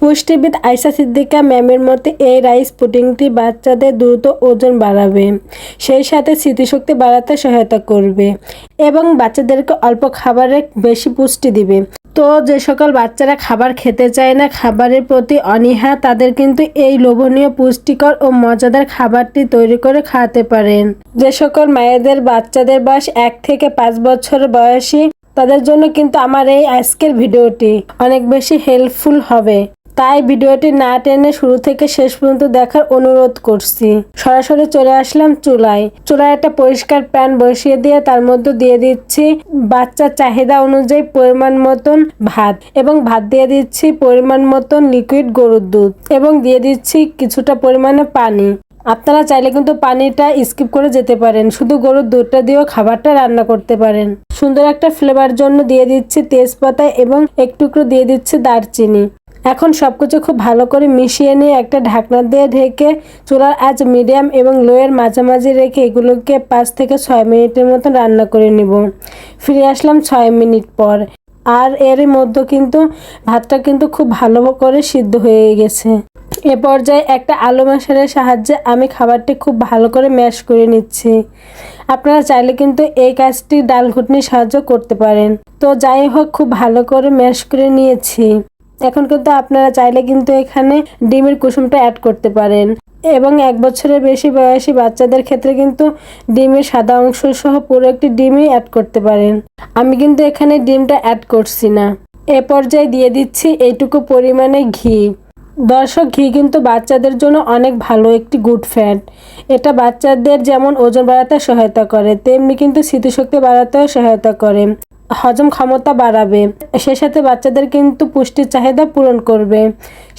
পুষ্টিবিদ আয়েশা সিদ্দিকা ম্যামের মতে এই রাইস পুডিংটি বাচ্চাদের দ্রুত ওজন বাড়াবে, সেই সাথে স্মৃতিশক্তি বাড়াতে সহায়তা করবে এবং বাচ্চাদেরকে অল্প খাবারে বেশি পুষ্টি দিবে। তো যে সকল বাচ্চারা খাবার খেতে চায় না, খাবারের প্রতি অনীহা, তাদের কিন্তু এই লোভনীয় পুষ্টিকর ও মজাদার খাবারটি তৈরি করে খাওয়াতে পারেন। যে সকল মায়েদের বাচ্চাদের বয়স 1 থেকে 5 বছর বয়সী, তাদের জন্য কিন্তু আমার এই আজকের ভিডিওটি অনেক বেশি হেল্পফুল হবে। তাই ভিডিওটি না টেনে শুরু থেকে শেষ পর্যন্ত দেখার অনুরোধ করছি। সরাসরি চলে আসলাম চুলায় একটা পরিষ্কার প্যান বসিয়ে দিয়ে তার মধ্যে দিয়ে দিচ্ছি বাচ্চার চাহিদা অনুযায়ী পরিমাণ মতন ভাত, এবং ভাত দিয়ে দিচ্ছি পরিমাণ মতন লিকুইড গরুর দুধ, এবং দিয়ে দিচ্ছি কিছুটা পরিমাণে পানি। আপনারা চাইলে কিন্তু পানিটা স্কিপ করে যেতে পারেন, শুধু গরুর দুধটা দিয়েও খাবারটা রান্না করতে পারেন। সুন্দর একটা ফ্লেভার জন্য দিয়ে দিচ্ছি তেজপাতা এবং একটু দিয়ে দিচ্ছি দারচিনি। এখন সবকিছু খুব ভালো করে মিশিয়ে নিয়ে একটা ঢাকনা দিয়ে ঢেকে চুলার আঁচ মিডিয়াম এবং লোয়ের মাঝামাঝি রেখে এগুলোকে 5 থেকে 6 মিনিটের মতো রান্না করে নিব। ফিরে আসলাম 6 মিনিট পর, আর এর মধ্যে কিন্তু ভাতটা কিন্তু খুব ভালো করে সিদ্ধ হয়ে গেছে। এ পর্যায়ে একটা আলু ম্যাশারের সাহায্যে আমি খাবারটি খুব ভালো করে ম্যাশ করে নিচ্ছি। আপনারা চাইলে কিন্তু এই কাজটি ডাল ঘুটনির সাহায্য করতে পারেন। তো যাই হোক, খুব ভালো করে ম্যাশ করে নিয়েছি। এখন কিন্তু আপনারা চাইলে কিন্তু এখানে ডিমের কুসুমটা অ্যাড করতে পারেন, এবং 1 বছরের বেশি বয়সী বাচ্চাদের ক্ষেত্রে কিন্তু ডিমের সাদা অংশ সহ পুরো একটি ডিমই অ্যাড করতে পারেন। আমি কিন্তু এখানে ডিমটা অ্যাড করছি না। এ পর্যায়ে দিয়ে দিচ্ছি এইটুকু পরিমাণে ঘি। দর্শক, ঘি কিন্তু বাচ্চাদের জন্য অনেক ভালো একটি গুড ফ্যাট। এটা বাচ্চাদের যেমন ওজন বাড়াতে সহায়তা করে, তেমনি কিন্তু স্মৃতিশক্তি বাড়াতেও সহায়তা করে, হজম ক্ষমতা বাড়াবে, সেই সাথে বাচ্চাদের কিন্তু পুষ্টির চাহিদা পূরণ করবে,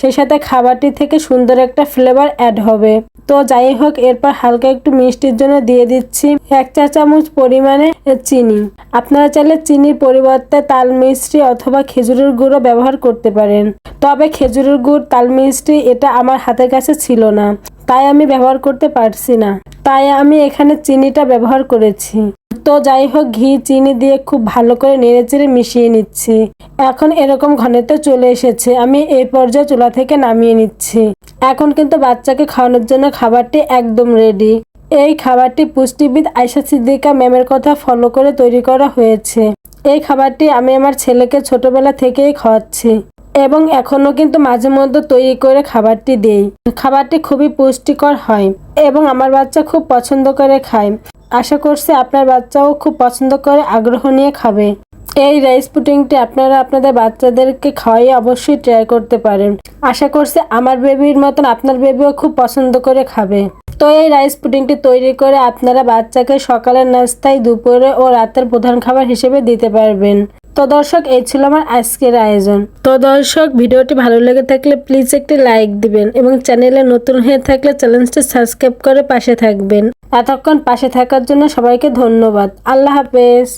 সেই সাথে খাবারটি থেকে সুন্দর একটা ফ্লেভার অ্যাড হবে। তো যাই হোক, এরপর হালকা একটু মিষ্টির জন্য দিয়ে দিচ্ছি 1 চা চামচ পরিমাণে চিনি। আপনারা চাইলে চিনির পরিবর্তে তাল মিষ্টি অথবা খেজুরের গুঁড়ো ব্যবহার করতে পারেন। তবে খেজুরের গুড়, তাল মিষ্টি এটা আমার হাতের কাছে ছিল না, তাই আমি ব্যবহার করতে পারছি না, তাই আমি এখানে চিনিটা ব্যবহার করেছি। তো যাই হোক, ঘি চিনি দিয়ে খুব ভালো করে নেড়েচেড়ে মিশিয়ে নিচ্ছি। এখন এরকম ঘনত্বে চলে এসেছে, আমি এই পর্যায়ে চুলা থেকে নামিয়ে নিচ্ছি। এখন কিন্তু বাচ্চাকে খাওয়ানোর জন্য খাবারটি একদম রেডি। এই খাবারটি পুষ্টিবিদ আয়েশা সিদ্দিকা ম্যামের কথা ফলো করে তৈরি করা হয়েছে। এই খাবারটি আমি আমার ছেলেকে ছোটবেলা থেকেই খাওয়াচ্ছি, এবং এখনো কিন্তু মাঝে মধ্যে তৈরি করে খাবারটি দেই। খাবারটি খুবই পুষ্টিকর হয় এবং আমার বাচ্চা খুব পছন্দ করে খায়। আশা করছি আপনার বাচ্চাও খুব পছন্দ করে আগ্রহ নিয়ে খাবে। এই রাইস পুডিংটি আপনারা আপনাদের বাচ্চাদেরকে খাওয়াই অবশ্যই ট্রাই করতে পারেন। আশা করছি আমার বেবির মতন আপনার বেবিও খুব পছন্দ করে খাবে। তো এই রাইস পুডিংটি তৈরি করে আপনারা বাচ্চাকে সকালের নাস্তায়, দুপুরে ও রাতের প্রধান খাবার হিসেবে দিতে পারবেন। তো দর্শক, এই ছিল আমার আজকের আয়োজন। তো দর্শক, ভিডিওটি ভালো লেগে থাকলে প্লিজ একটি লাইক দিবেন, এবং চ্যানেলে নতুন হয়ে থাকলে চ্যানেলটি সাবস্ক্রাইব করে পাশে থাকবেন। এতক্ষণ পাশে থাকার জন্য সবাইকে ধন্যবাদ। আল্লাহ হাফেজ।